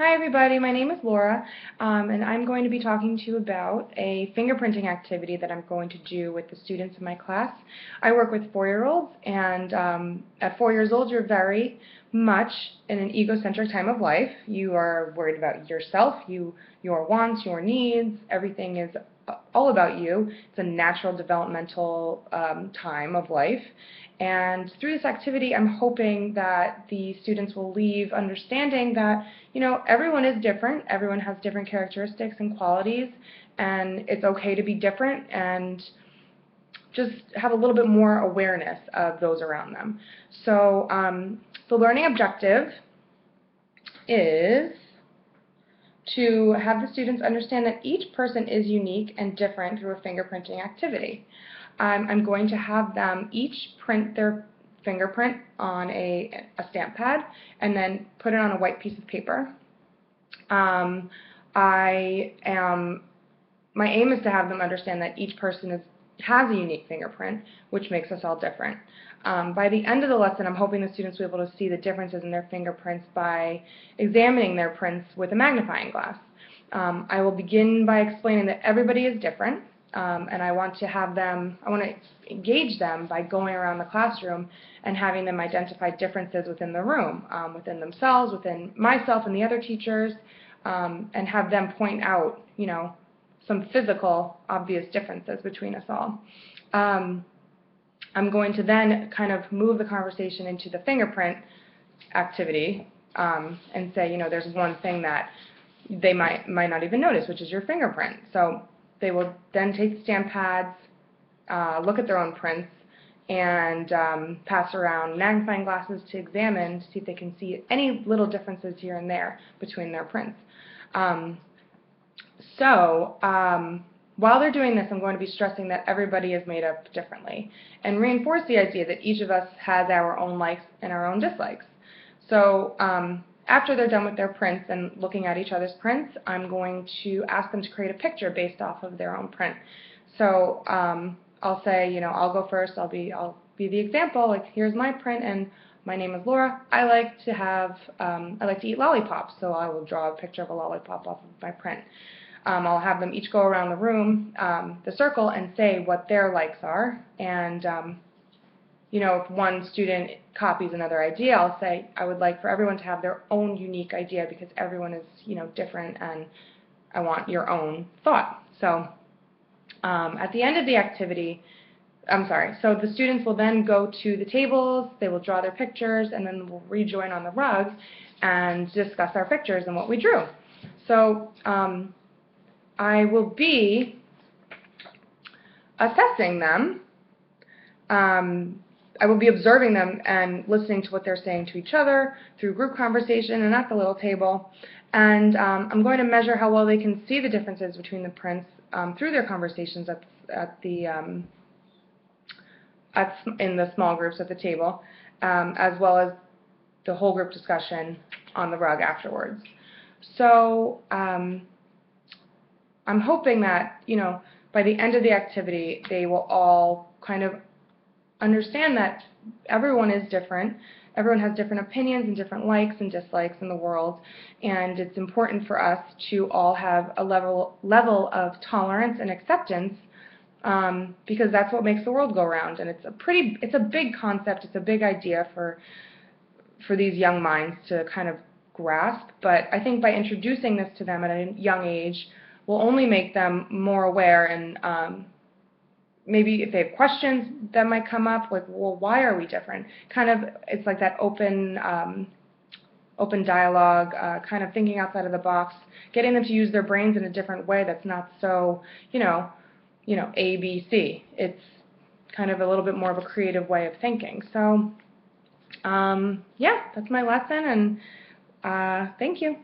Hi everybody, my name is Laura, and I'm going to be talking to you about a fingerprinting activity that I'm going to do with the students in my class. I work with 4-year-olds, and at 4 years old you're very much in an egocentric time of life. You are worried about yourself, your wants, your needs, everything is all about you. It's a natural developmental time of life. And through this activity, I'm hoping that the students will leave understanding that, everyone is different. Everyone has different characteristics and qualities, and it's okay to be different and just have a little bit more awareness of those around them. So the learning objective is to have the students understand that each person is unique and different through a fingerprinting activity. I'm going to have them each print their fingerprint on a stamp pad and then put it on a white piece of paper. My aim is to have them understand that each person has a unique fingerprint, which makes us all different. By the end of the lesson, I'm hoping the students will be able to see the differences in their fingerprints by examining their prints with a magnifying glass. I will begin by explaining that everybody is different, and I want to engage them by going around the classroom and having them identify differences within the room, within themselves, within myself and the other teachers, and have them point out, some physical, obvious differences between us all. I'm going to then kind of move the conversation into the fingerprint activity and say, there's one thing that they might not even notice, which is your fingerprint. So they will then take the stamp pads, look at their own prints, and pass around magnifying glasses to examine to see if they can see any little differences here and there between their prints. While they're doing this, I'm going to be stressing that everybody is made up differently and reinforce the idea that each of us has our own likes and our own dislikes. So after they're done with their prints and looking at each other's prints, I'm going to ask them to create a picture based off of their own print. So I'll say, I'll go first. I'll be the example. Like, here's my print, and my name is Laura. I like to eat lollipops, so I will draw a picture of a lollipop off of my print. I'll have them each go around the room, the circle, and say what their likes are. And if one student copies another idea, I'll say, I would like for everyone to have their own unique idea because everyone is, different, and I want your own thought. So at the end of the activity, so the students will then go to the tables, they will draw their pictures, and then we'll rejoin on the rug and discuss our pictures and what we drew. So I will be assessing them. I will be observing them and listening to what they're saying to each other through group conversation and at the little table. And I'm going to measure how well they can see the differences between the prints through their conversations in the small groups at the table, as well as the whole group discussion on the rug afterwards. So I'm hoping that, by the end of the activity, they will all kind of understand that everyone is different. Everyone has different opinions and different likes and dislikes in the world, and it's important for us to all have a level of tolerance and acceptance, because that's what makes the world go round. And it's a big concept. It's a big idea for these young minds to kind of grasp. But I think by introducing this to them at a young age will only make them more aware, and maybe if they have questions that might come up, like, well, why are we different? It's like that open dialogue, kind of thinking outside of the box, getting them to use their brains in a different way that's not so, A, B, C. It's kind of a little bit more of a creative way of thinking. So, yeah, that's my lesson, and thank you.